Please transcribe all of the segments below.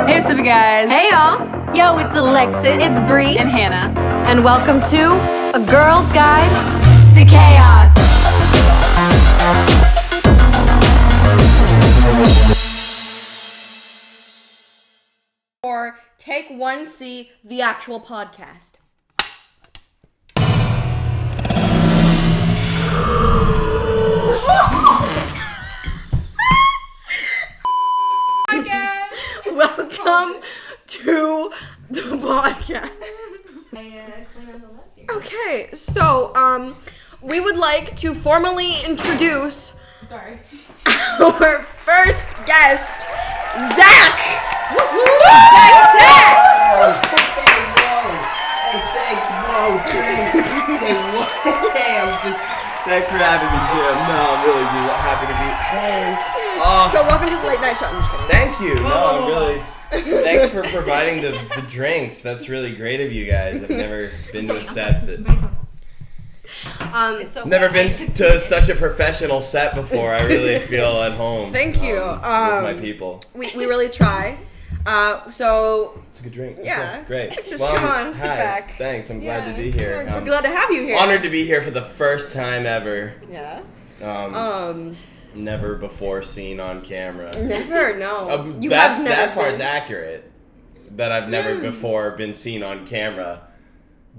Hey, what's up, you guys? Hey, y'all. Yo, it's Alexis. It's Bree. And Hannah. And welcome to A Girl's Guide to Chaos. Or Take 1C, the actual podcast. Welcome to the podcast. Okay, so we would like to formally introduce our first guest, Zach. Thanks for having me, Jim. No, I'm really happy to be. So welcome to the late night show. I'm just kidding. Thank you. No, I'm really. Thanks for providing the drinks. That's really great of you guys. I've never been to a set that. Never been to such a professional set before. I really feel at home. Thank you. With my people. We really try. So It's a good drink. yeah, Okay, great. Just come on, sit back. Thanks. I'm glad to be here. We're glad to have you here. Honored to be here for the first time ever. Yeah. Never before seen on camera. Never. No. That part's accurate. That I've never before been seen on camera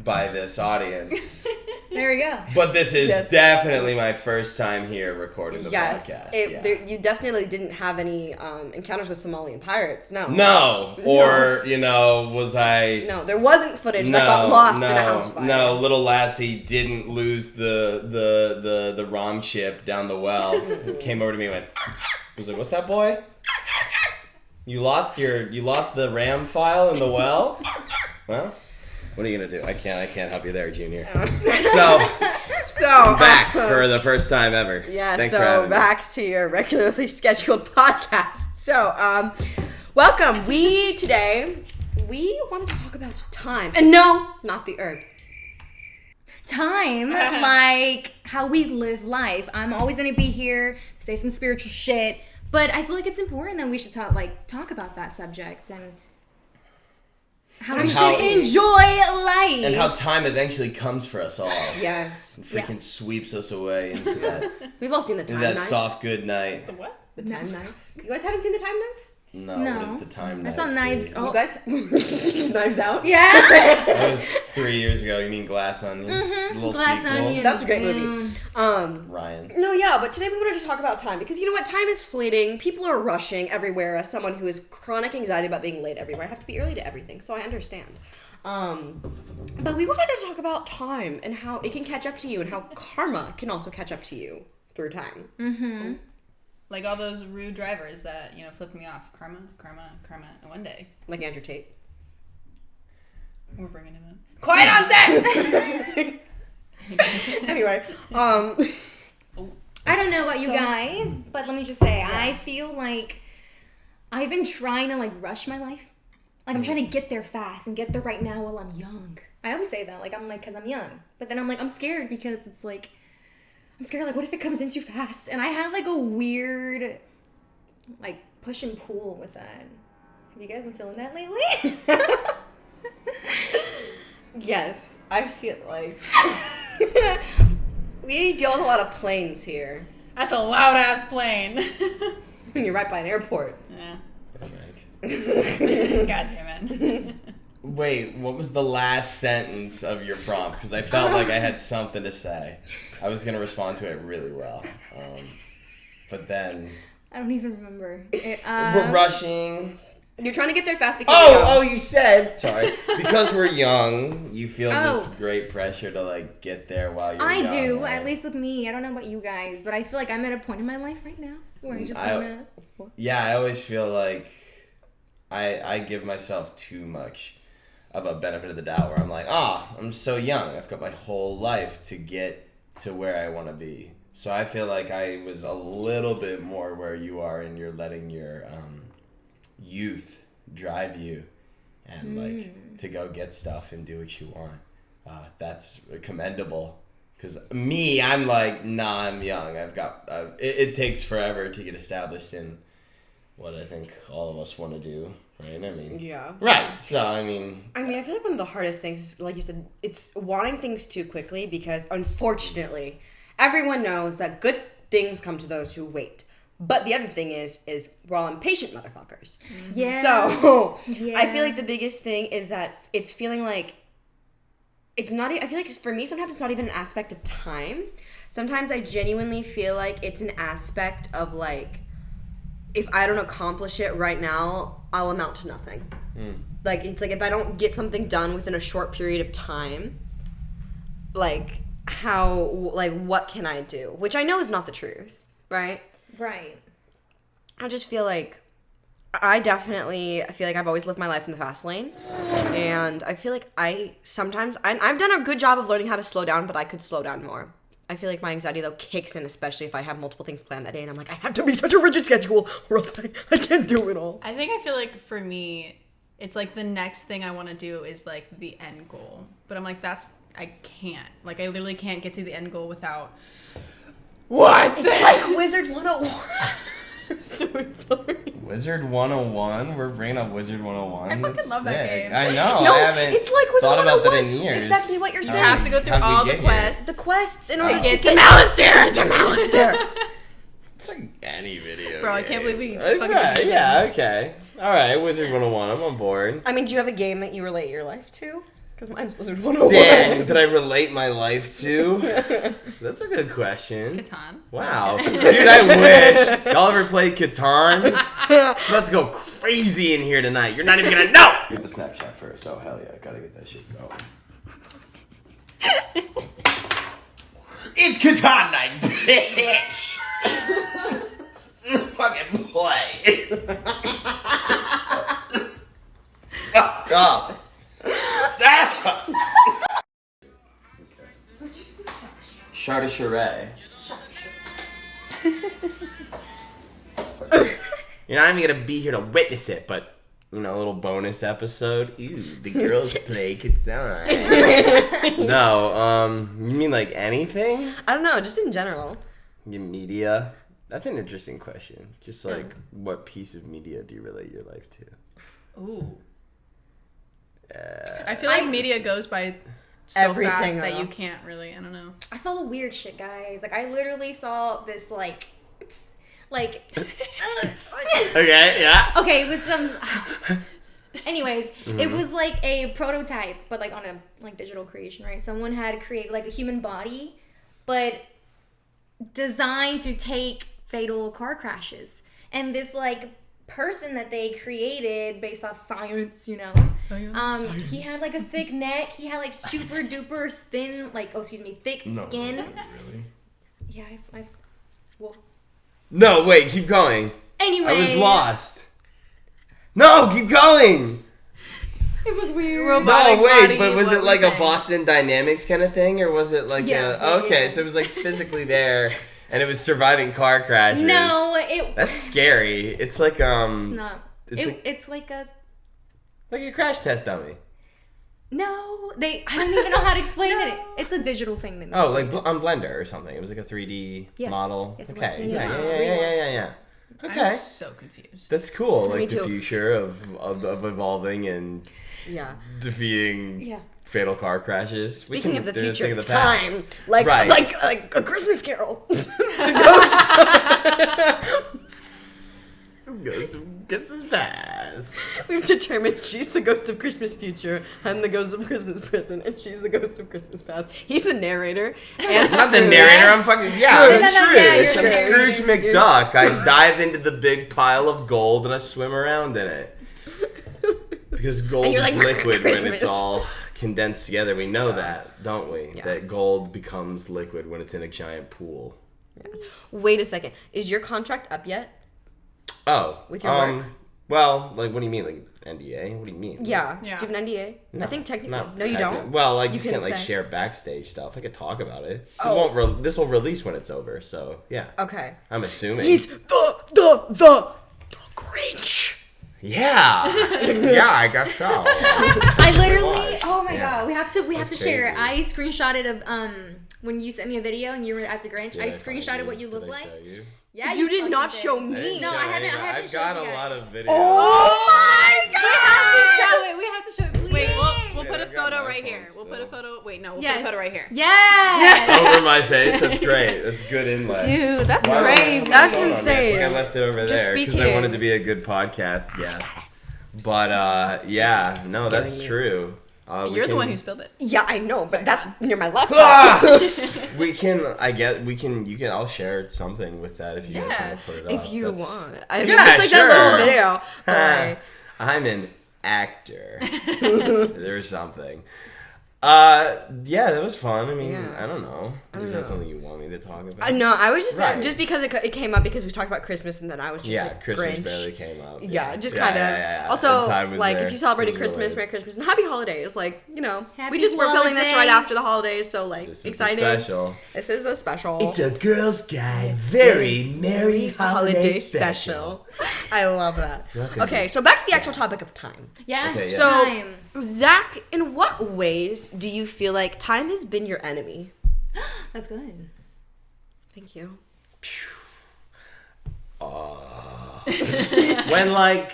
by this audience. There we go. But this is definitely my first time here recording the podcast. You definitely didn't have any encounters with Somalian pirates. No. No. Or, was I... No, there wasn't footage that got lost in a house fire. No, little lassie didn't lose the ROM chip down the well. It came over to me and went... I was like, what's that, boy? You lost the RAM file in the well? Well... What are you gonna do? I can't help you there, Junior. So I'm back for the first time ever. Yeah. Thanks for having me. Back to your regularly scheduled podcast. So, welcome. Today we wanted to talk about time, and no, not the herb. Time, like how we live life. I'm always gonna be here to say some spiritual shit, but I feel like it's important that we should talk about that subject and how we should enjoy life. And how time eventually comes for us all. Yes. And freaking sweeps us away into that. We've all seen the time that knife. soft good night. The what? The time knife. You guys haven't seen the time knife? No. What is the time knife? That's not knives. You guys? Knives Out? Yeah. That was 3 years ago. You mean Glass Onion? Little Glass sequel. Onion. That was a great movie. Ryan. No, yeah, but today we wanted to talk about time because you know what? Time is fleeting. People are rushing everywhere. As someone who has chronic anxiety about being late everywhere, I have to be early to everything, so I understand. But we wanted to talk about time and how it can catch up to you and how karma can also catch up to you through time. Mm-hmm. Like all those rude drivers that, flipped me off. Karma, karma, karma. And one day. Like Andrew Tate. We're bringing him in. Quiet on set! Anyway, I don't know about you guys, but let me just say, I feel like I've been trying to rush my life. Like I'm trying to get there fast and get there right now while I'm young. I always say that, because I'm young. But then I'm scared because it's I'm scared, what if it comes in too fast? And I have a weird, push and pull with that. Have you guys been feeling that lately? yes, I feel like we deal with a lot of planes here. That's a loud ass plane. When you're right by an airport. Yeah. God damn it. Wait, what was the last sentence of your prompt? Because I felt like I had something to say. I was going to respond to it really well. But then... I don't even remember. We're rushing. You're trying to get there fast because you said... Sorry. Because we're young, you feel this great pressure to, get there while you're young. I do, right? at least with me. I don't know about you guys, but I feel like I'm at a point in my life right now where I just want to... Yeah, I always feel like I give myself too much of a benefit of the doubt where I'm like, I'm so young. I've got my whole life to get to where I want to be. So I feel like I was a little bit more where you are and you're letting your youth drive you and to go get stuff and do what you want. That's commendable. Because me, I'm like, nah, I'm young. I've got, it takes forever to get established in what I think all of us want to do, right? I mean, Yeah. right. So I mean, I feel like one of the hardest things is, like you said, it's wanting things too quickly because, unfortunately, everyone knows that good things come to those who wait. But the other thing is we're all impatient motherfuckers. Yeah. So, Yeah. I feel like the biggest thing is that it's feeling like it's not, I feel like for me, sometimes it's not even an aspect of time. Sometimes I genuinely feel like it's an aspect of, like, if I don't accomplish it right now, I'll amount to nothing. Like, it's like if I don't get something done within a short period of time, like, what can I do? Which I know is not the truth, right? Right. I just feel like I feel like I've always lived my life in the fast lane. And I feel like I've done a good job of learning how to slow down, but I could slow down more. I feel like my anxiety, though, kicks in, especially if I have multiple things planned that day. And I'm like, I have to be such a rigid schedule or else I can't do it all. I feel like for me, it's like the next thing I want to do is like the end goal. But I'm like, I can't. Like, I literally can't get to the end goal without... What? It's like Wizard 101. So sorry. Wizard 101. We're bringing up Wizard 101. I fucking That's love that sick. game. I know. No, I haven't it's like Wizard thought about that 101. in years. Exactly what you're You saying. have to go through How'd we all the get here? quests. The quests in order to get get to Malistaire. It's like any video. Bro, I game. can't believe we Okay, fucking did it. yeah, okay. All right, Wizard 101. I'm on board. I mean, do you have a game that you relate your life to? Because mine's Wizard 101. Dang, did I relate my life to? That's a good question. Catan. Wow. Dude, I wish. Y'all ever played Catan? It's about to go crazy in here tonight. You're not even gonna know! Get the Snapchat first. Oh, hell yeah. Gotta get that shit going. It's Catan night, bitch! Fucking play. Fuck up. Stop! Charde Charette. You're not even gonna be here to witness it, but you know, a little bonus episode. Ooh, the girls play guitar. No, you mean like anything? I don't know, just in general. Your media? That's an interesting question. Just like, what piece of media do you relate your life to? Ooh. I feel like media goes by so Everything, fast that though. you can't really, I don't know. I follow weird shit, guys. Like, I literally saw this, like... Okay, yeah. Okay, it was some... Anyways, it was like a prototype, but like on a like digital creation, right? Someone had created like a human body, but designed to take fatal car crashes. And this like person that they created based off science, you know, he had like a thick neck. He had like super duper thin, thick skin. Really? Yeah, well. No, wait, keep going. Anyway, I was lost. No, keep going. It was weird. Robotic No, wait, body, but was what it like a saying? Boston Dynamics kind of thing, or was it like Yeah, okay, yeah. so it was like physically there, and it was surviving car crashes. No, That's scary. It's like it's not. it's It's like a. like a crash test dummy. No, I don't even know how to explain it. It's a digital thing. That Oh, like on Blender or something. It was like a 3D Yes. model. Yes, it was. Okay, Yeah. yeah. Okay, I'm so confused. that's cool. Me Like the too. future of evolving and Yeah. defeating Yeah. fatal car crashes. Speaking of the do future, think of the past. time. Like, Right. like a Christmas Carol. Ghost of Christmas past. We've determined she's the ghost of Christmas future. I'm the ghost of Christmas present, and she's the ghost of Christmas past. He's the narrator. And I'm not the Scrooge. narrator. I'm fucking I'm Scrooge. Yeah, Scrooge. you're I'm Scrooge Scrooge. McDuck. I dive into the big pile of gold and I swim around in it. Because gold And you're is like, liquid when Christmas. it's all condensed together. We know that, don't we? Yeah. That gold becomes liquid when it's in a giant pool. Wait a second. Is your contract up yet? Oh, With your work? Well, like, what do you mean, like NDA? What do you mean? Yeah. Yeah. Do you have an NDA? I think technically. Not No, you don't. Well, like, you You can't can like say. share backstage stuff. I could talk about it. Oh. It won't. This will release when it's over. So yeah, Okay. I'm assuming. He's the Grinch. Yeah, yeah, I guess so. I literally. Watch. Oh my Yeah. god, we have to That's share it. crazy. I screenshotted of when you sent me a video and you were as a Grinch. Did I tell screenshotted you? what you Did look I like. show you? Yeah, You did not fucking show did. me. No, I haven't I've showed got you a guys. lot of videos. Oh my We have to show it. We have to show it. Please. Wait, we'll Yeah, put a I've got photo my right phone here. We'll put a still. photo. Wait, no, we'll Yes. put a photo right here. Yes. Over my face. That's great. That's good inlay. Dude, that's Why do I have crazy. my That's phone on me? I think I insane. left it over Just there because I speaking. wanted to be a good podcast guest. But yeah, no, that's scaring me. true. You're the one who spilled it. Yeah, I know, but that's near my laptop. Ah! We can. You can. I'll share something with that if you guys Yeah, want to put it up. If you That's- want. I mean, Yeah, just like sure. that little video. Right. I'm an actor. There's something. Yeah, that was fun. I mean, Yeah. I don't know. Is that something you want me to talk about? No, I was just Right. just because it came up because we talked about Christmas and then I was just Yeah, like Christmas Grinch. barely came up. Yeah, just Yeah, kind of. yeah. Also, And time was like there. if you celebrated It was Christmas, really- Merry Christmas and Happy Holidays. Like we Happy just were filming this right holidays. after the holidays, so like This is exciting. the special. This is the special. a girl's guide. Very merry holiday special. I love that. Welcome. Okay, so back to the actual topic of time. Yes. Okay, yeah. So, Time. Zach, in what ways do you feel like time has been your enemy? That's good. Thank you. When like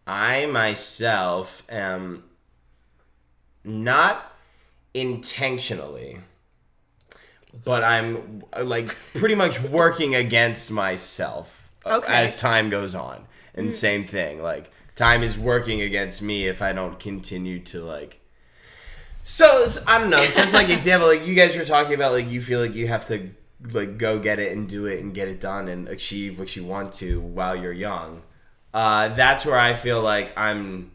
I myself am not intentionally, but I'm like pretty much working against myself Okay. as time goes on. And same thing, like time is working against me if I don't continue to like. So I don't know, just like example, like you guys were talking about, like you feel like you have to like go get it and do it and get it done and achieve what you want to while you're young. That's where I feel like I'm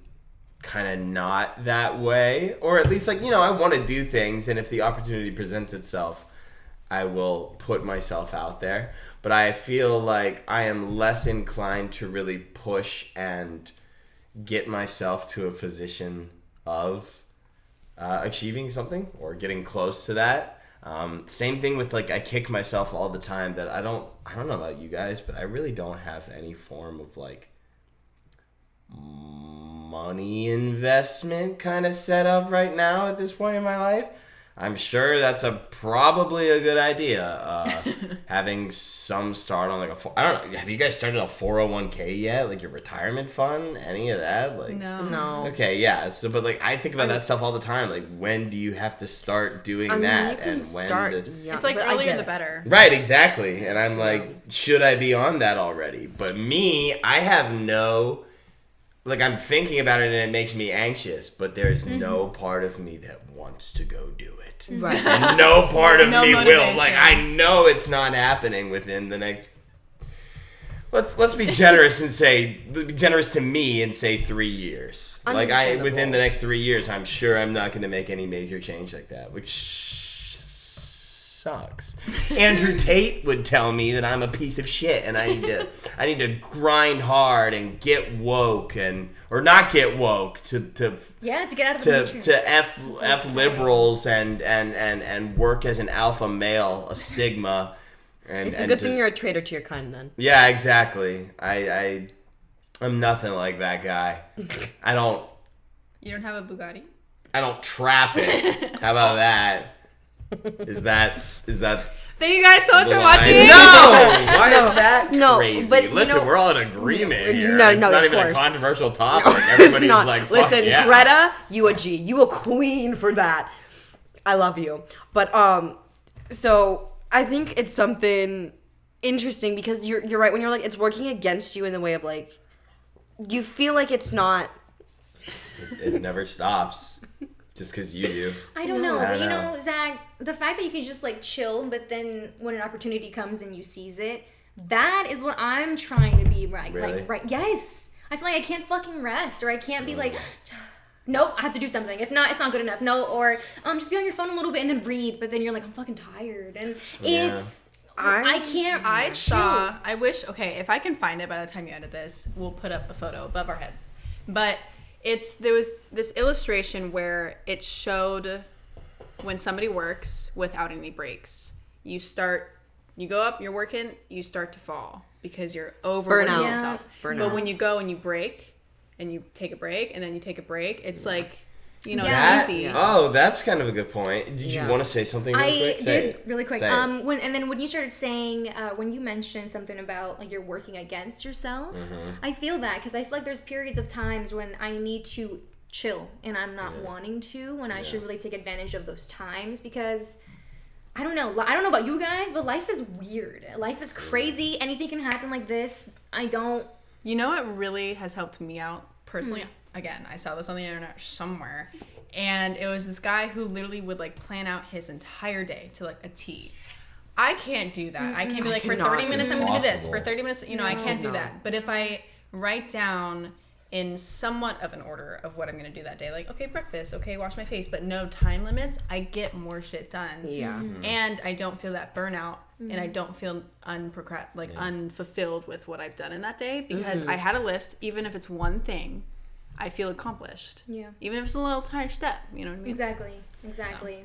kind of not that way, or at least like, you know, I want to do things, and if the opportunity presents itself, I will put myself out there. But I feel like I am less inclined to really push and get myself to a position of achieving something or getting close to that. Same thing with like I kick myself all the time that I don't know about you guys, but I really don't have any form of like money investment kind of set up right now at this point in my life. I'm sure that's probably a good idea. Having some start on like I don't know. Have you guys started a 401k yet? Like your retirement fund? Any of that? Like No. Okay, yeah. So, but like I think about that stuff all the time. Like, when do you have to start doing I mean, that? you can And when? start young, It's like but I earlier get the it. better. Right, exactly. And I'm like, should I be on that already? But me, I have no. Like, I'm thinking about it and it makes me anxious, but there's no part of me that wants to go do it. Right. And no part of No me motivation. will. Like, I know it's not happening within the next. Let's be generous and say, be generous to me and say 3 years. Like, within the next 3 years, I'm sure I'm not going to make any major change like that, which sucks. Andrew Tate would tell me that I'm a piece of shit and I need to grind hard and get woke or not get woke to To get out of the matrix. to f liberals and work as an alpha male, a sigma. And It's a good thing you're a traitor to your kind then. Yeah, exactly. I'm nothing like that guy. You don't have a Bugatti? I don't traffic. How about that? Is that Thank you guys so much for line? watching. No! Why is that No, crazy? but you Listen, know- we're all in agreement here. No, it's no, not of even a course. controversial topic. It's Everybody's not. like, fuck Listen, yeah. Greta, you a G. You a queen for that. I love you. But so I think it's something interesting because you're right when you're like it's working against you in the way of like you feel like it's not. It never stops. Just because you do. I don't know, I but you know. know, Zach, the fact that you can just like chill, but then when an opportunity comes and you seize it, that is what I'm trying to be right. Really? Like, right? Yes. I feel like I can't fucking rest, or I can't be like, nope, I have to do something. If not, it's not good enough. No, or just be on your phone a little bit and then read, but then you're like, I'm fucking tired, and Yeah. it's. I can't. I wish, okay, if I can find it by the time you edit this, we'll put up a photo above our heads. But there was this illustration where it showed when somebody works without any breaks. You go up, you're working, you start to fall because you're overworking Burnout. yourself. Burnout. But when you go and you break and you take a break and then you take a break, it's like You know, Yeah. it's easy. Oh, that's kind of a good point. Did you Yeah. want to say something really quick? I Say did it. really quick. Say it. When you started saying when you mentioned something about like you're working against yourself, I feel that because I feel like there's periods of times when I need to chill and I'm not wanting to, when I should really take advantage of those times because I don't know about you guys, but life is weird. Life is crazy. Anything can happen like this. You know what really has helped me out personally? Again, I saw this on the internet somewhere, and it was this guy who literally would like plan out his entire day to like a T. I can't do that. I can't be like, for 30 minutes I'm going to do this. For 30 minutes, I can't do that. But if I write down in somewhat of an order of what I'm going to do that day, like, okay, breakfast, okay, wash my face, but no time limits, I get more shit done. Yeah. And I don't feel that burnout, and I don't feel unfulfilled with what I've done in that day because I had a list. Even if it's one thing, I feel accomplished. Yeah. Even if it's a little tiny step, you know what I mean? Exactly.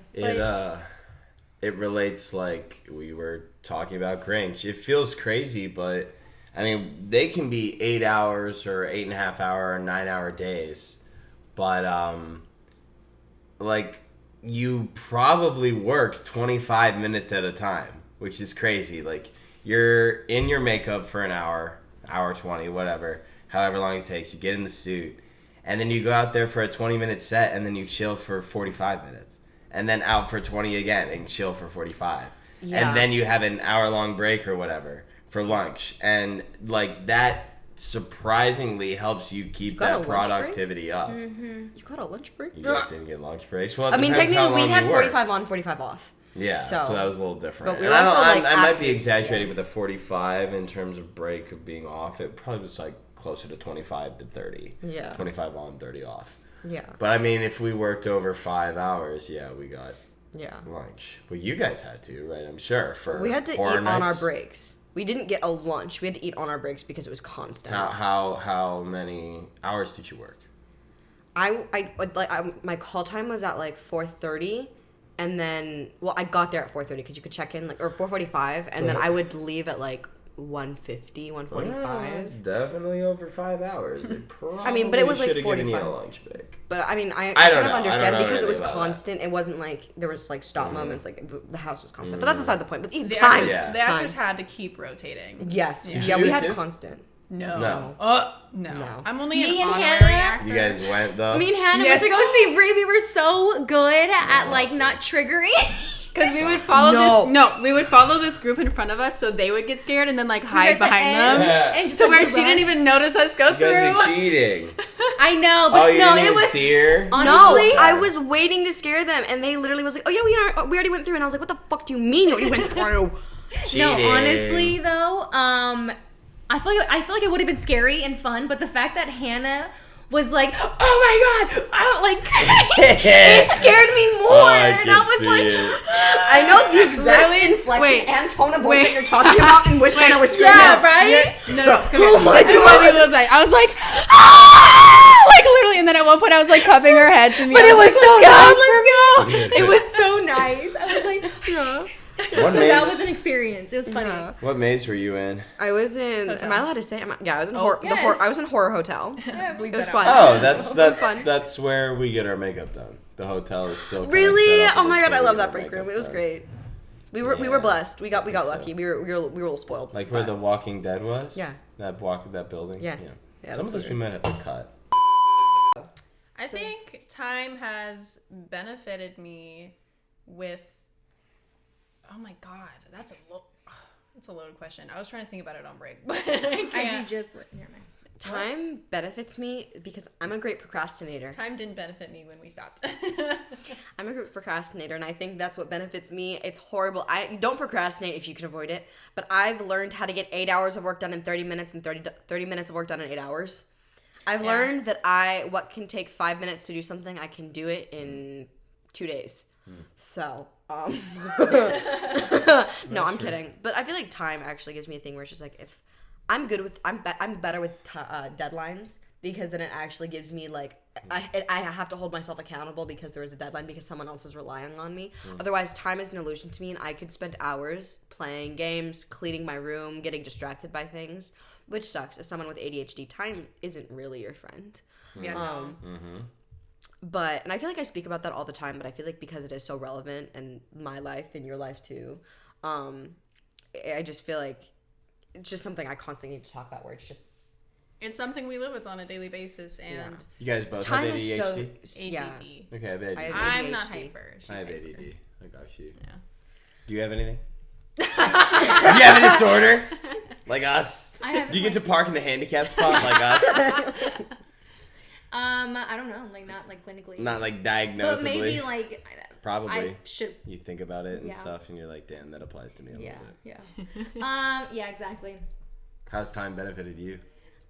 It relates like we were talking about Grinch. It feels crazy, but I mean, they can be 8 hours or 8.5 hour or 9 hour days, but like you probably work 25 minutes at a time, which is crazy. Like you're in your makeup for an hour 20, whatever, however long it takes. You get in the suit, and then you go out there for a 20-minute set, and then you chill for 45 minutes, and then out for 20 again and chill for 45, and then you have an hour-long break or whatever for lunch, and like that surprisingly helps you keep that productivity up. You got a lunch break? You guys didn't get lunch breaks? Well, I mean, technically we had 45 on, 45 off. Yeah, so that was a little different. But we were also I might be exaggerating with the 45 in terms of break of being off. It probably was like closer to 25 to 30. Yeah. 25 on, 30 off. Yeah. But I mean, if we worked over 5 hours, we got lunch. Well, you guys had to, right? I'm sure. We had to eat on our breaks. We didn't get a lunch. We had to eat on our breaks because it was constant. How many hours did you work? My call time was at like 4:30, and then I got there at 4:30 because you could check in or 4:45, and then I would leave at like 1:50, 1:45. It's definitely over 5 hours. I mean, but it was like 45. Given you a lunch break. But I mean, I kind of understand because it was constant. It wasn't like there was like stop moments. Like the house was constant. But that's aside the point. But the actors had to keep rotating. Yes. Yeah, we had constant. No. I'm only Me an and honorary Hannah, actor. You guys went though? Me and Hannah went to go see Brie. We were so good at like not triggering. Because we would follow we would follow this group in front of us, so they would get scared and then like hide behind them, and just to where she didn't even notice us go through. You guys are cheating. I know, but you no, didn't it even was. See her? Honestly, I was waiting to scare them, and they literally was like, "Oh yeah, we already went through," and I was like, "What the fuck do you mean you already went through?" No, honestly though, I feel like it would have been scary and fun, but the fact that Hannah was like, "Oh my god," I don't like. It scared me more, and I was like, I know the exact inflection and tone of voice that you're talking about, and wish Hannah was screaming. Yeah, right? Oh my This is what we was like. I was like, ah! Like literally, and then at one point I was like cupping her head to me. But it was so nice. Let's go. It was so nice. I was like, that was an experience. It was funny. What maze were you in? I was in. Hotel. Am I allowed to say? I was in yes. I was in Horror Hotel. Yeah, It was fun. Oh, that's where we get our makeup done. The hotel is still kinda Really? set up Oh my as god, I where love we that get break room. makeup It was done. great. We were blessed. We got lucky. We were a little spoiled. Like where The Walking Dead was? Yeah. That building? Yeah. Some of those we might have to cut. I think time has benefited me with. Oh my god, that's a loaded question. I was trying to think about it on break, but I can't. As you just never mind. Time benefits me because I'm a great procrastinator. Time didn't benefit me when we stopped. I'm a great procrastinator, and I think that's what benefits me. It's horrible. You don't procrastinate if you can avoid it, but I've learned how to get 8 hours of work done in 30 minutes and 30 minutes of work done in 8 hours. I've learned that what can take 5 minutes to do something, I can do it in 2 days. So, no, I'm kidding. But I feel like time actually gives me a thing where it's just like if I'm better with deadlines because then it actually gives me like I have to hold myself accountable because there is a deadline because someone else is relying on me. Otherwise, time is an illusion to me, and I could spend hours playing games, cleaning my room, getting distracted by things, which sucks. As someone with ADHD, time isn't really your friend. Yeah. and I feel like I speak about that all the time, but I feel like because it is so relevant in my life and your life too, I just feel like it's just something I constantly need to talk about, where It's something we live with on a daily basis, and You guys both time have is so ADD. yeah. Okay, I have ADD. I have I'm not ADHD. hyper. She's I have hyper. ADD. I got you. Yeah. Do you have anything? Do you have a disorder? Like us? I have. Do you get to park in the handicap spot like us? I don't know, like not like clinically. Not like diagnosably. But maybe like Probably. I should. You think about it and Yeah. stuff, and you're like, damn, that applies to me a Yeah, little bit. yeah. Yeah, exactly. How's time benefited you?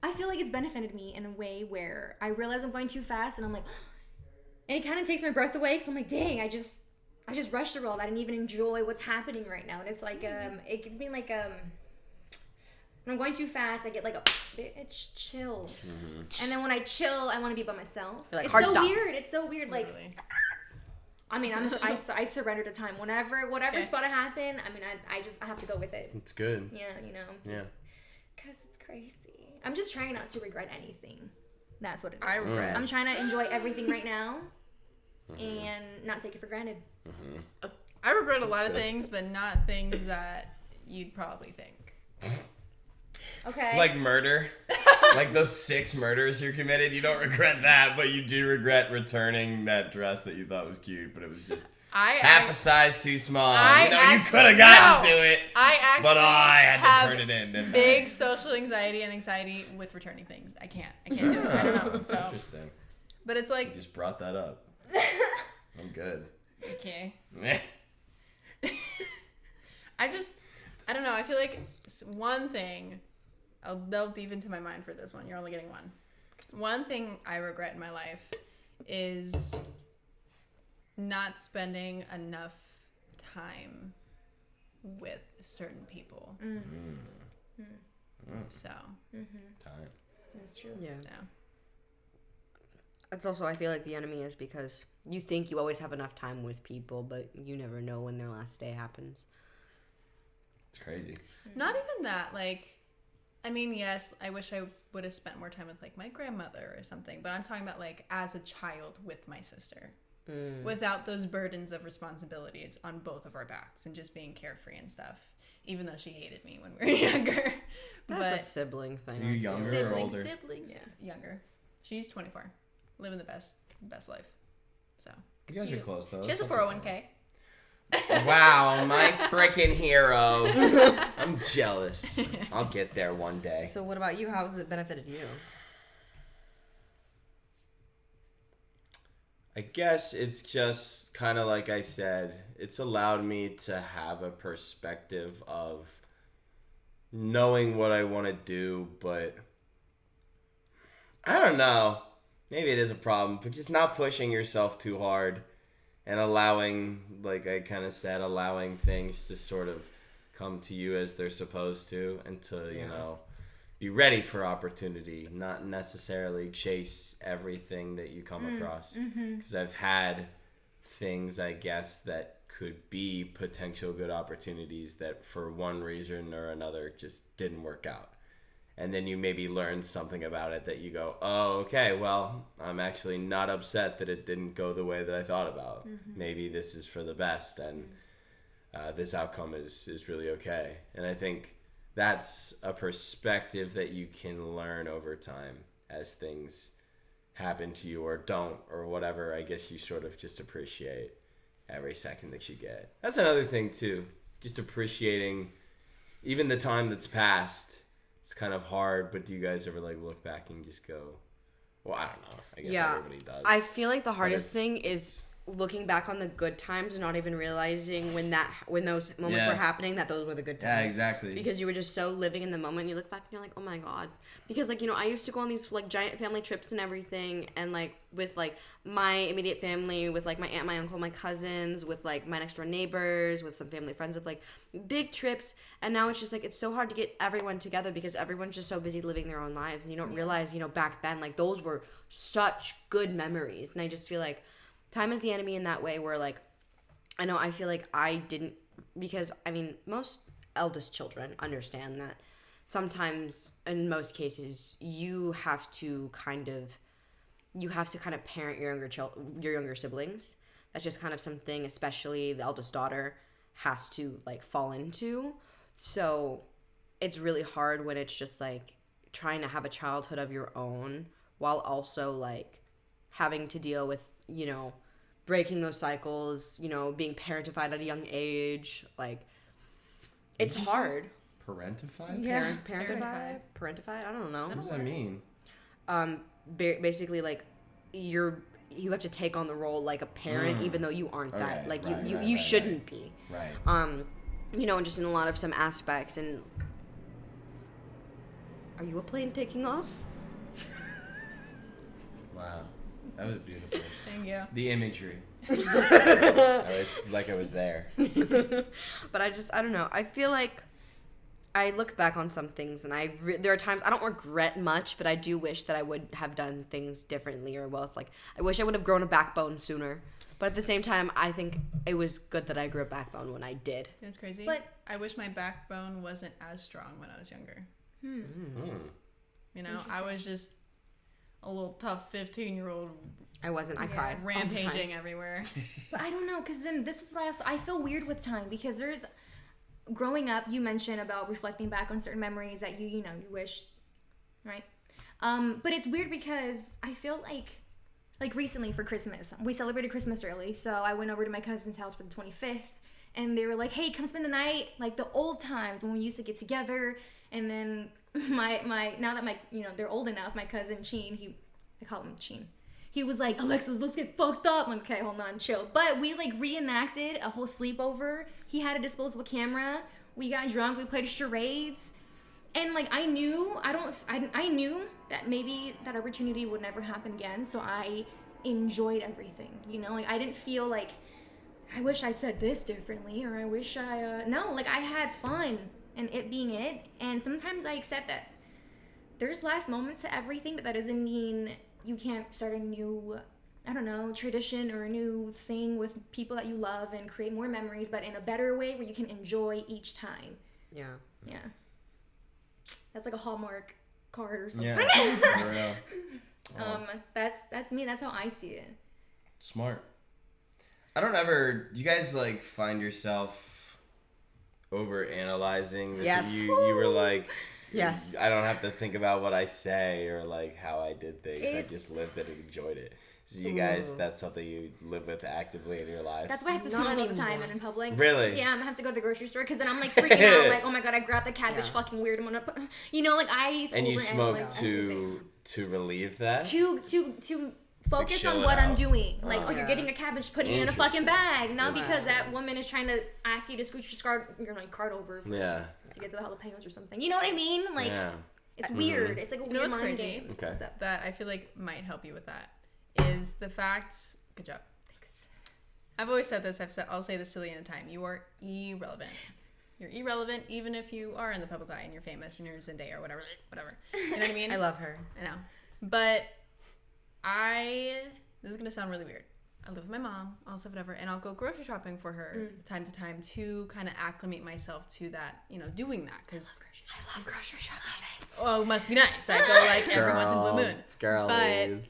I feel like it's benefited me in a way where I realize I'm going too fast, and I'm like, and it kind of takes my breath away, because I'm like, dang, I just rushed through all that. I didn't even enjoy what's happening right now. And it's like, it gives me like, when I'm going too fast, I get like a bitch, chill. Mm-hmm. And then when I chill, I want to be by myself. You're like, it's hard so stop. weird. It's so weird. Like, Literally. I mean, I surrender to time. Whatever Okay. spot to happen, I mean, I have to go with it. It's good. Yeah, you know. Yeah. Because it's crazy. I'm just trying not to regret anything. That's what it is. I regret. I'm trying to enjoy everything right now and not take it for granted. I regret a lot of good. things, but not things that you'd probably think. Okay. Like murder. Like those 6 murders you committed. You don't regret that, but you do regret returning that dress that you thought was cute, but it was just half a size too small. I You could actually- have gotten no. to it. I actually But I had have to turn it in, didn't big social anxiety and anxiety with returning things. I can't do it. I don't know. So, Interesting. but it's You like, just brought that up. I'm good. okay. Meh. I don't know. I feel like one thing, I'll delve deep into my mind for this one. You're only getting one. One thing I regret in my life is not spending enough time with certain people. So, Time. That's true. Yeah. yeah. It's also, I feel like the enemy is because you think you always have enough time with people, but you never know when their last day happens. It's crazy. Not even that. Like, I mean, yes, I wish I would have spent more time with, like, my grandmother or something. But I'm talking about, like, as a child with my sister. Without those burdens of responsibilities on both of our backs and just being carefree and stuff. Even though she hated me when we were younger. That's a sibling thing. Are you younger or older? Siblings. Yeah, younger. She's 24. Living the best life. So. You guys are close, though. She has a That's not too 401k. far. Wow, my freaking hero. I'm jealous. I'll get there one day. So what about you? How has it benefited you? I guess it's just kind of like I said, it's allowed me to have a perspective of knowing what I want to do, but I don't know. Maybe it is a problem, but just not pushing yourself too hard and allowing, like I kind of said, allowing things to sort of come to you as they're supposed to and to, you know, be ready for opportunity, not necessarily chase everything that you come across. Because I've had things, I guess, that could be potential good opportunities that for one reason or another just didn't work out. And then you maybe learn something about it that you go, oh, okay, well, I'm actually not upset that it didn't go the way that I thought about. Maybe this is for the best, and this outcome is really okay. And I think that's a perspective that you can learn over time as things happen to you or don't or whatever. I guess you sort of just appreciate every second that you get. That's another thing too, just appreciating even the time that's passed. It's kind of hard, but do you guys ever like look back and just go, well, I don't know, I guess everybody does. I feel like the hardest it's- thing is looking back on the good times and not even realizing when those moments were happening that those were the good times. Yeah, exactly. Because you were just so living in the moment. You look back and you're like, oh my god. Because like, you know, I used to go on these like giant family trips and everything, and like with like my immediate family, with like my aunt, my uncle, my cousins, with like my next door neighbors, with some family friends, with like big trips. And now it's just like, it's so hard to get everyone together because everyone's just so busy living their own lives, and you don't realize, you know, back then like those were such good memories. And I just feel like time is the enemy in that way, where like, I feel like I didn't, because I mean, most eldest children understand that sometimes, in most cases, you have to kind of you have to kind of parent your younger siblings. That's just kind of something, especially the eldest daughter, has to like fall into. So it's really hard when it's just like trying to have a childhood of your own while also like having to deal with, you know, breaking those cycles, you know, being parentified at a young age. Like, it's hard. Parentified? Yeah. Parentified? I don't know. What does that mean? Basically, like, you have to take on the role like a parent, even though you aren't that. Okay, Like, right, you shouldn't be. Right. You know, and just in a lot of some aspects. And are you a plane taking off? Wow. That was beautiful. Thank you. The imagery. It's like I was there. But I don't know. I feel like I look back on some things, and there are times I don't regret much, but I do wish that I would have done things differently, or well, it's like I wish I would have grown a backbone sooner. But at the same time, I think it was good that I grew a backbone when I did. It's crazy. But I wish my backbone wasn't as strong when I was younger. You know, I was just a little tough 15-year-old I wasn't. I cried all the time. rampaging everywhere. But I don't know, because then this is what I feel weird with time, because there's growing up, you mentioned about reflecting back on certain memories that you wish, right? But it's weird because I feel like recently for Christmas, we celebrated Christmas early, so I went over to my cousin's house for the 25th, and they were like, hey, come spend the night, like the old times when we used to get together. And then my now that they're old enough, my cousin Sheen, I call him Sheen, he was like, Alexis, let's get fucked up. I'm like, okay, hold on, chill. But we like reenacted a whole sleepover. He had a disposable camera. We got drunk. We played charades. And like I knew that maybe that opportunity would never happen again. So I enjoyed everything. You know, like I didn't feel like I wish I'd said this differently, or I wish no, like I had fun and it being it. And sometimes I accept that there's last moments to everything, but that doesn't mean you can't start a new, I don't know, tradition or a new thing with people that you love and create more memories, but in a better way where you can enjoy each time. Yeah. Yeah. That's like a Hallmark card or something. Yeah. For real. That's me. That's how I see it. Smart. Do you guys like find yourself over analyzing? Yes. You were like, yes. I don't have to think about what I say or like how I did things. I just lived it and enjoyed it. So you guys, that's something you live with actively in your lives? That's why I have to smoke all the time and in public. Really? Yeah, I'm gonna have to go to the grocery store because then I'm like freaking out. Like, oh my god, I grabbed the cabbage, fucking weird. I'm gonna put, like I. And you smoke to relieve that? To focus chill on it what I'm out. doing. Like, Oh, you're yeah. getting a cabbage, putting it in a fucking bag. Not Wow. because that woman is trying to ask you to scoot your cart over Yeah. to get to the jalapenos or something. You know what I mean? Like, Yeah. it's weird. It's like a You know weird what's mind crazy? game. Okay. What's up? That I feel like might help you with that is the fact. Good job. Thanks. I've always said this. I'll say this till the end of time. You are irrelevant. You're irrelevant even if you are in the public eye and you're famous and you're Zendaya or whatever. You know what I mean? I love her. I know. But this is going to sound really weird. I live with my mom, also whatever, and I'll go grocery shopping for her time to time to kind of acclimate myself to that, doing that. Because I love grocery shopping. oh, it must be nice. I go like every once in blue moon. Girl, But Get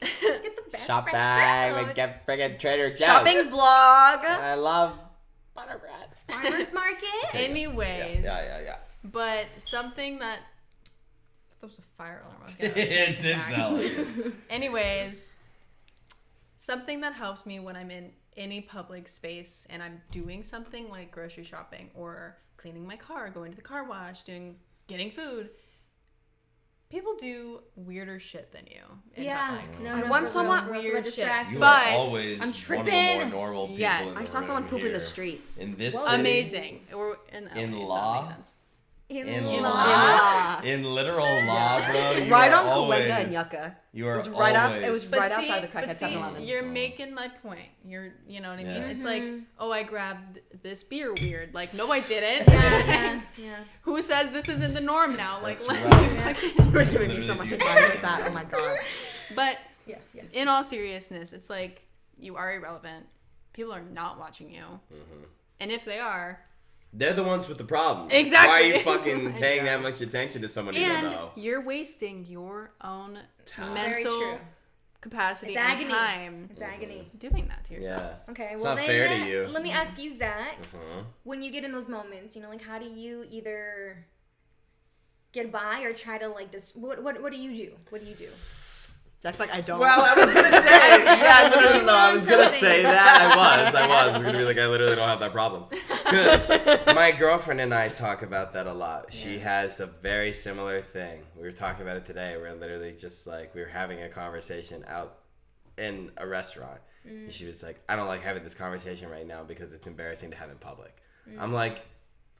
the best shop fresh bag fruit. and get friggin' Trader Joe's. Shopping blog. I love butter bread. Farmer's market. anyways, Yeah. but something that there was a fire alarm. I was gonna- It did sound. Anyways, something that helps me when I'm in any public space and I'm doing something like grocery shopping or cleaning my car, going to the car wash, getting food. People do weirder shit than you. in Yeah. public. No, I no, want for someone- real. weird We're so shit. distracted. You But are always I'm one of the tripping. more normal people. Yes. in the I saw someone room poop in the here. street. In this Whoa. city, Amazing. Or in LA, so law? that makes sense. In law. law. In literal law, bro. You Right are on always, Cahuenga and Yucca. You are It was right off- always. it was But right see, outside the crackhead but see, 7-Eleven. you're making my point. You know what I mean? Yeah. It's like, oh, I grabbed this beer weird. Like, no, I didn't. Yeah. Who says this isn't the norm now? Like, That's let right. me fucking- You're giving me so much advice with that. Oh my god. But Yeah. in all seriousness, it's like you are irrelevant. People are not watching you, and if they are, They're the ones with the problem. Exactly. Why are you fucking paying that much attention to someone you don't and know? you're wasting your own Time. Very mental true. capacity It's and agony. time It's agony. doing that to yourself. Yeah. Okay, It's well not then fair to you. let me ask you, Zach. Uh-huh. When you get in those moments, you know, like how do you either get by or try to like just what do you do? What do you do? Zach's like, I don't. Well, I was gonna say, yeah, You no, I learn was gonna something. say that. I was gonna be like, I literally don't have that problem. Because my girlfriend and I talk about that a lot. She has a very similar thing. We were talking about it today. We're literally just like, we were having a conversation out in a restaurant. And she was like, I don't like having this conversation right now because it's embarrassing to have in public. I'm like,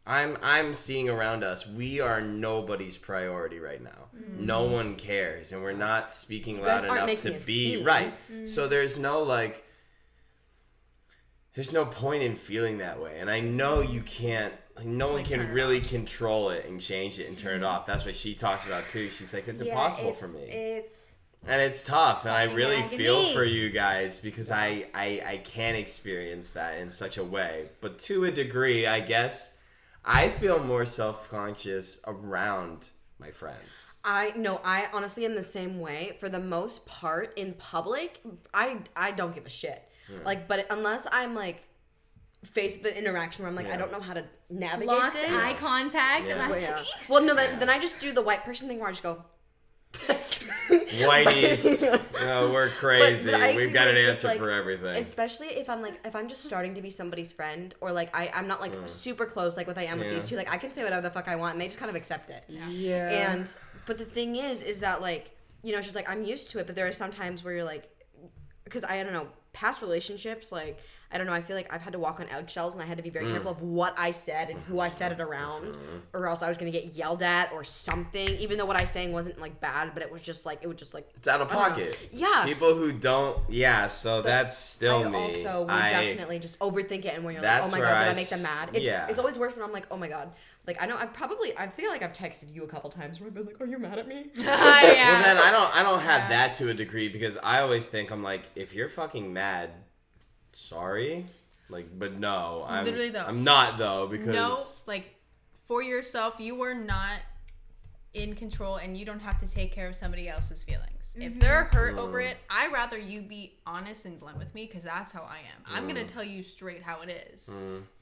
I'm seeing around us, we are nobody's priority right now. No one cares, and we're not speaking guys loud aren't enough making to a be scene. right. So there's no point in feeling that way. And I know you can't, like, no one turn can it really off. control it and change it and turn it off. That's what she talks about too. She's like, it's impossible for me. And it's tough, and I Fucking really agony. feel for you guys because I can't experience that in such a way. But to a degree, I guess, I feel more self-conscious around my friends. I honestly am the same way. For the most part, in public, I don't give a shit. Like, but unless I'm like faced with the interaction where I'm like, I don't know how to navigate Locked this. eye contact. Yeah. And Well, yeah. Well, no, then I just do the white person thing where I just go. Whiteys, we're crazy. But I agree We've got with an it's answer just, for everything. Especially if I'm just starting to be somebody's friend, or like I'm not like super close like what I am with these two. Like I can say whatever the fuck I want, and they just kind of accept it. Yeah. But the thing is that like, you know, it's just like I'm used to it. But there are some times where you're like, because I don't know, past relationships, like I don't know, I feel like I've had to walk on eggshells, and I had to be very careful of what I said and who I said it around, or else I was gonna get yelled at or something. Even though what I was saying wasn't like bad, but it would just like It's out of I don't know. pocket. Yeah. People who don't, so that's still I me. also would definitely just overthink it, and when you're like, That's oh my where god, did I I make them mad? yeah. It's always worse when I'm like, oh my god. Like I know I feel like I've texted you a couple times where I've been like, are you mad at me? Well, then I don't have that to a degree because I always think I'm like, if you're fucking mad, sorry, like, but no, Literally, though. I'm not though because No, like, for yourself, you are not in control, and you don't have to take care of somebody else's feelings. If they're hurt over it, I'd rather you be honest and blunt with me, because that's how I am. I'm gonna tell you straight how it is.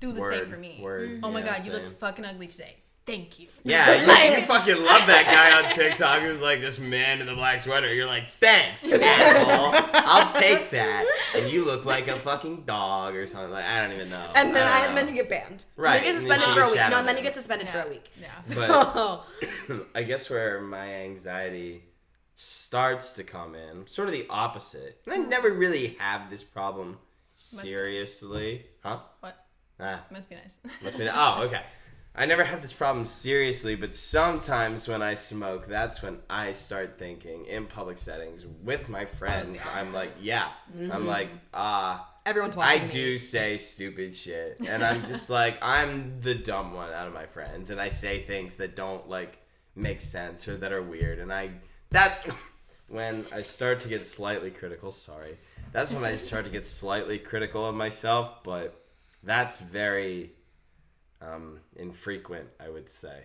Do the same for me. Oh my god, you look fucking ugly today. Thank you. Yeah, you fucking love that guy on TikTok who's like this man in the black sweater. You're like, thanks, asshole. I'll take that. And you look like a fucking dog or something. Like, I don't even know. And then you get banned. Right. And then you get And then suspended she for a gets week. shadowed No, and then you in. get suspended for a week. Yeah. But I guess where my anxiety starts to come in, sort of the opposite. And I never really have this problem seriously. Huh? What? Ah. Must be nice. Must be. Oh, okay. I never have this problem seriously, but sometimes when I smoke, that's when I start thinking in public settings with my friends. I'm like, I'm like, Everyone's watching I do say stupid shit, and I'm just like, I'm the dumb one out of my friends, and I say things that don't like make sense or that are weird, and that's when I start to get slightly critical. Sorry, that's when I start to get slightly critical of myself, but that's very infrequent, I would say.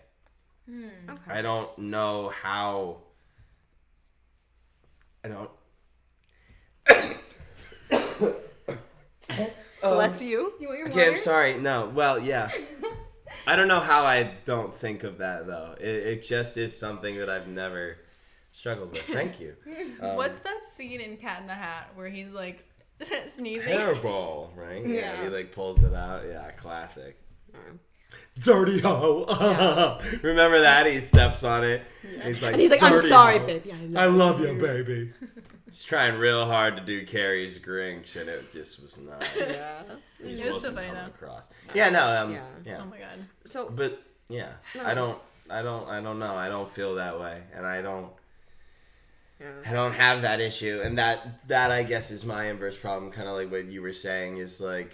Okay. I don't know how. I don't. Bless you. You want your Okay, water? I'm sorry. No, well, yeah. I don't know how I don't think of that though. It just is something that I've never struggled with. Thank you. What's that scene in Cat in the Hat where he's like sneezing? Hairball, right? Yeah. He like pulls it out. Yeah, classic. Dirty hoe. Remember that? He steps on it. He's like, And he's like, I'm "Dirty sorry, hoe. baby. I love you, baby. He's trying real hard to do Carrie's Grinch, and it just was not. Yeah. It just It was so wasn't funny, coming though. across. Yeah, no, Yeah. Oh my god. So But yeah, I don't know. I don't feel that way, and I don't have that issue, and that I guess is my inverse problem. Kind of like what you were saying is like,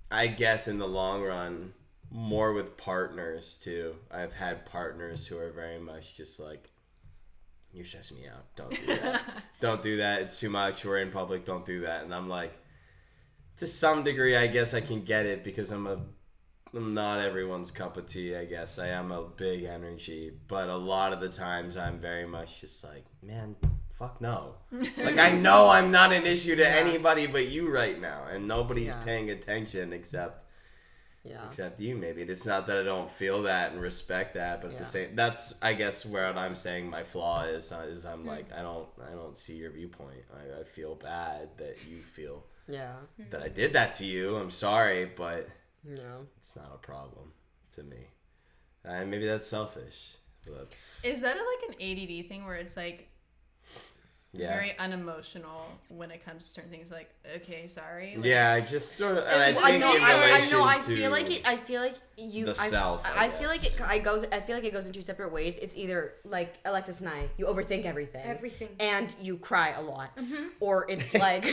I guess in the long run, more with partners too. I've had partners who are very much just like, you're stressing me out. Don't do that. Don't do that. It's too much. We're in public. Don't do that. And I'm like, to some degree, I guess I can get it because I'm not everyone's cup of tea, I guess. I am a big energy, but a lot of the times I'm very much just like, man, fuck no. Like, I know I'm not an issue to anybody but you right now, and nobody's paying attention except you. Maybe it's not that I don't feel that and respect that, but at the same, that's I guess where I'm saying my flaw is I'm like I don't see your viewpoint. I feel bad that you feel that I did that to you. I'm sorry, but it's not a problem to me. And maybe that's selfish. Is that like an ADD thing where it's like very unemotional when it comes to certain things? Like, okay, sorry. Like, I just sort of. And I feel like you. The self. I feel like it goes in two separate ways. It's either like Alexis and I, you overthink everything, and you cry a lot, or it's like,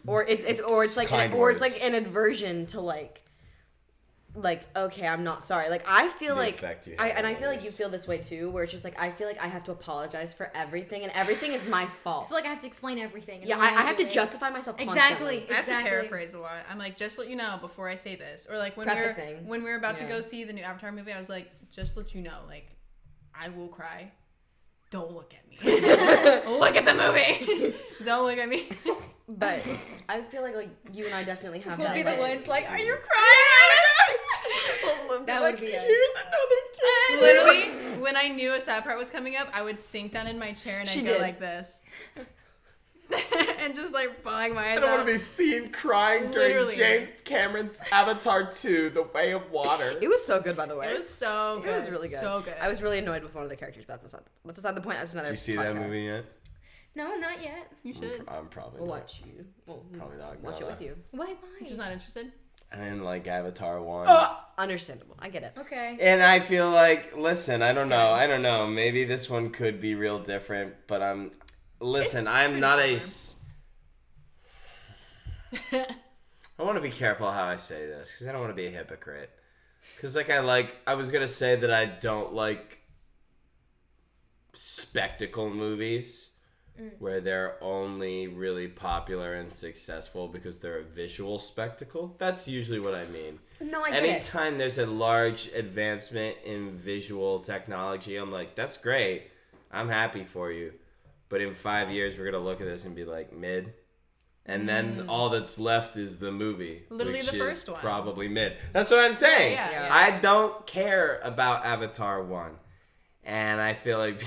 or it's like an aversion to like, okay, I'm not sorry. Like, I feel like I feel like you feel this way too, where it's just like I feel like I have to apologize for everything, and everything is my fault. I feel like I have to explain everything. Yeah, I have to justify myself constantly. I have to paraphrase a lot. I'm like, just let you know before I say this, or like when we're about to go see the new Avatar movie, I was like, just let you know, like, I will cry. Don't look at me. Look at the movie. Don't look at me. But I feel like you and I definitely have we'll that. Be the ones like, are you crying? That would be it. Here's another tear. Literally, when I knew a sad part was coming up, I would sink down in my chair and I'd go like this. And just like bawling my eyes out. I don't want to be seen crying during James Cameron's Avatar 2, The Way of Water. It was so good, by the way. It was so good. It was really good. So good. I was really annoyed with one of the characters, but that's aside the point. That's another. Did you see that movie yet? No, not yet. You should. I'm probably We'll not. watch you. We'll probably not. Watch it with you. Why? Just not interested? I didn't like Avatar 1. Understandable. I get it. Okay. And I feel like, listen, I don't know. Maybe this one could be real different, but I'm not a... I want to be careful how I say this, because I don't want to be a hypocrite. Because, I was going to say that I don't like spectacle movies where they're only really popular and successful because they're a visual spectacle. That's usually what I mean. No, I get it. Anytime there's a large advancement in visual technology, I'm like, that's great. I'm happy for you. But in 5 years, we're going to look at this and be like, mid. And then all that's left is the movie, literally which the first is one. Probably mid. That's what I'm saying. Yeah. I don't care about Avatar 1. And I feel like...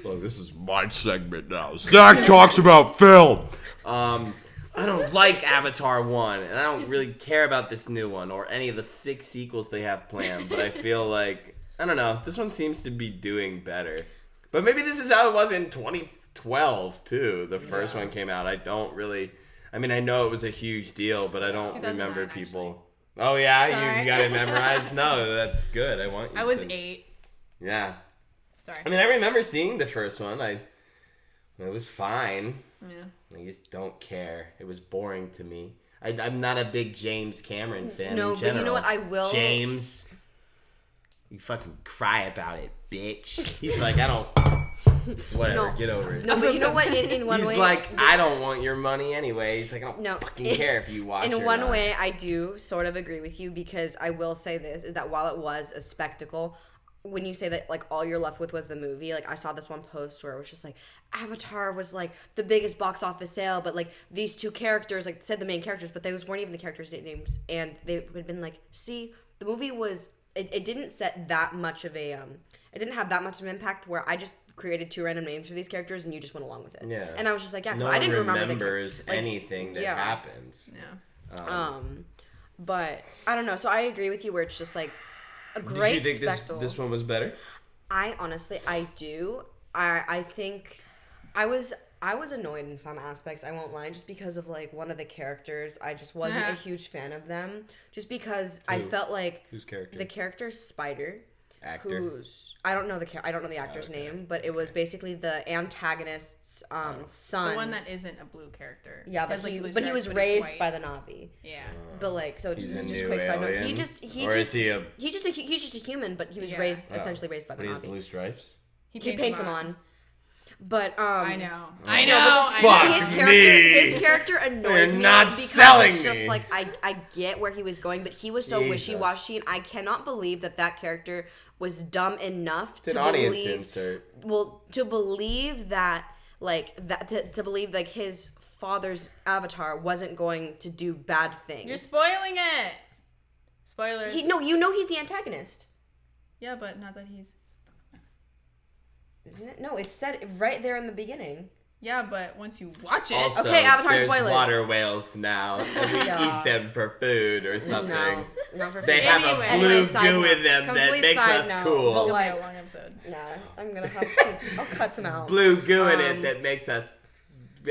Look, this is my segment now. Zach talks about film. I don't like Avatar 1, and I don't really care about this new one or any of the 6 sequels they have planned. But I feel like... I don't know. This one seems to be doing better. But maybe this is how it was in 2012, too. The first one came out. I don't really... I mean, I know it was a huge deal, but I don't remember people... Actually. Oh, yeah? You got it memorized? No, that's good. I was 8. Yeah. Sorry. I mean, I remember seeing the first one. It was fine. Yeah. I just don't care. It was boring to me. I'm not a big James Cameron fan No, in general. but you know what? I will... James, you fucking cry about it, bitch. He's like, I don't... Whatever, get over it. No, but you know what? In one way... He's like, I don't want your money anyway. He's like, I don't fucking care if you watch it. In one way, I do sort of agree with you, because I will say this, is that while it was a spectacle... When you say that, like, all you're left with was the movie, like, I saw this one post where it was just, like, Avatar was, like, the biggest box office sale, but, like, these two characters, like, said the main characters, but those weren't even the characters' names, and they had been like, see, the movie was, it didn't set that much of a, it didn't have that much of an impact where I just created 2 random names for these characters, and you just went along with it. Yeah. And I was just like, yeah, because no I didn't remember remembers anything that happens. Yeah. But, I don't know, so I agree with you where it's just, like, a great Did you think spectacle. this one was better? I honestly, I do. I think I was annoyed in some aspects, I won't lie, just because of, like, one of the characters. I just wasn't a huge fan of them. Just because I felt like... Whose character? The character Spider. Actor? I don't know the actor's name, but it was basically the antagonist's son. The one that isn't a blue character. Yeah, but he was raised by the Na'vi. Yeah. But, like, so just quick side note, he's just a human, but he was essentially raised by the Na'vi. But he has blue stripes? He paints them on. But I know. His character annoyed me because it's just like I get where he was going, but he was so wishy-washy, and I cannot believe that character was dumb enough to believe. Insert. Well, to believe that, like that to believe like his father's avatar wasn't going to do bad things. You're spoiling it. Spoilers. You know he's the antagonist. Yeah, but not that he's. Isn't it? No, it's said right there in the beginning. Yeah, but once you watch it. Also, Okay, Avatar there's spoilers. water whales now, and we Yeah. eat them for food or something. No, not for They food. have Anyway. a blue Anyway, side goo note. in them that Complete makes side us note. cool. But It'll be like, a long episode. nah, I'm gonna have to. I'll cut some out. Blue goo in it that makes us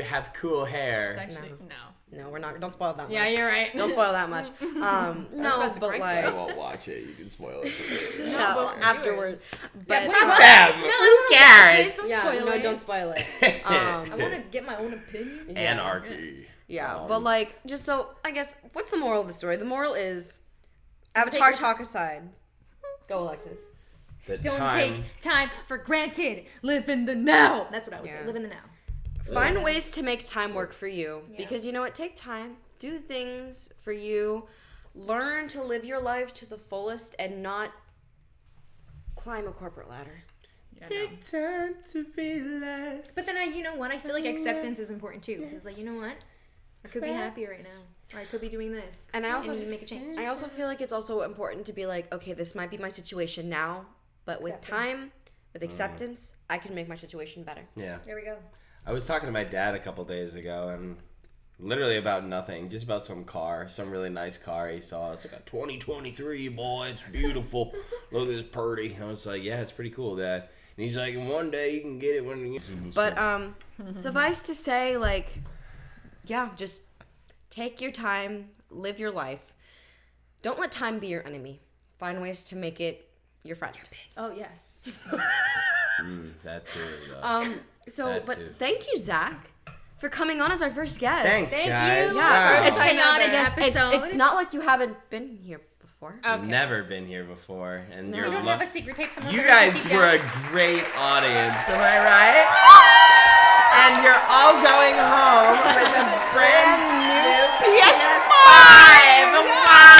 have cool It's hair. actually no. No, we're not. Don't spoil that much. Yeah, you're right. Don't spoil that much. No, about to but correct like I won't watch it. You can spoil it for me. no, but afterwards. But Them. Who cares? Please don't yeah, spoil no, it. don't spoil it. I want to get my own opinion. Anarchy. Yeah, but like, just so I guess, what's the moral of the story? The moral is, Avatar talk aside. Go, Alexis. The Don't time- take time for granted. Live in the now. That's what I would Yeah. say. Live in the now. Find ways to make time work for you because you know what? Take time, do things for you, learn to live your life to the fullest, and not climb a corporate ladder. Yeah, no. Take time to realize. But then you know what? I feel like acceptance is important too. It's like, you know what? I could be happy right now, or I could be doing this. And I also you make a change. I also feel like it's also important to be like, okay, this might be my situation now, but with time, with acceptance, I can make my situation better. Yeah. There we go. I was talking to my dad a couple days ago, and literally about nothing, just about some car, some really nice car he saw. It's like a 2023, boy, it's beautiful. Look at this purdy. I was like, yeah, it's pretty cool, Dad. And he's like, one day you can get it when you get. But suffice to say, like, yeah, just take your time, live your life. Don't let time be your enemy. Find ways to make it your friend. Oh yes. That too. Though. That But too. thank you, Zach, for coming on as our first guest. Thanks, Thank guys. you. Yeah, Wow. it's chaotic yes, episode. it's not like you haven't been here before. Okay. Never been here before, and you're You don't lo- have a secret tape somewhere. You for guys me to were a go? great audience, am I right? And you're all going home with a brand new PS5.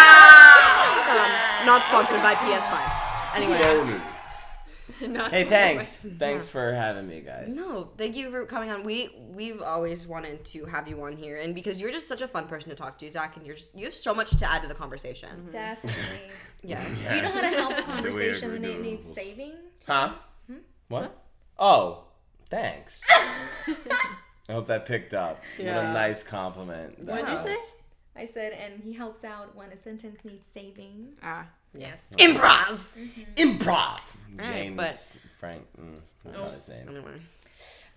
Wow! Not sponsored by PS5. Anyway. Sony. Not Hey, so thanks. Thanks for having me, guys. No, thank you for coming on. We've always wanted to have you on here, and because you're just such a fun person to talk to, Zach, and you have so much to add to the conversation. Definitely. Yeah. Do you know how to help the Do we conversation agree when it to needs rules? saving? Huh? What? Oh, thanks. I hope that picked up. What Yeah. a nice compliment. that What'd you say? was. I said, and he helps out when a sentence needs saving. Yes. Improv. Improv. Right, James but- Frank. That's not his name. Anyway.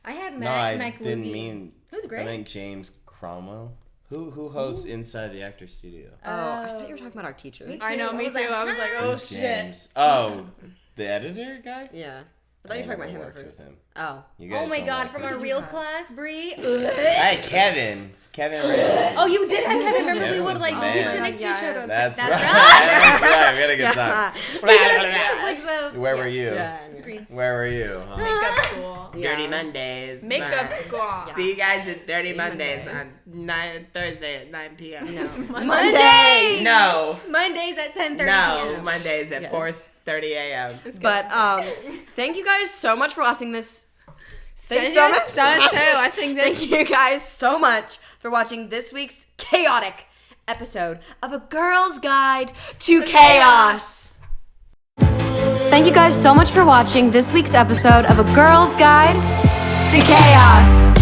I had No, I Mac didn't McLuby. mean. Who's I great? meant James Cromwell. Who hosts Inside the Actors Studio? Oh, I thought you were talking about our teacher. Me I know, too. me I was too. like, I was like, oh Who's shit. James. Oh, the editor guy. Yeah. I thought you were talking about him at Worked with first. him. Oh. You guys Oh my don't god, like from him. our Reels class, Brie. Hey, Kevin. Kevin Ramsey. Oh, you did have Kevin. Remember Kevin we was would like the mix man. it next to each other. That's right. right. That's right. We had a good time. Like the Where were you? Yeah. screens. Where were you? Huh? Makeup school. Dirty Mondays. Makeup school. See you guys at Dirty Mondays on Thursday at 9 p.m. No. Mondays. No. Mondays at 10:30 No. p.m. Mondays at Yes. 4:30 a.m. But thank you guys so much for watching this. Thank you Send so your son much. too. I think this. Thank you guys so much for watching this week's chaotic episode of A Girl's Guide to Chaos. Thank you guys so much for watching this week's episode of A Girl's Guide to Chaos.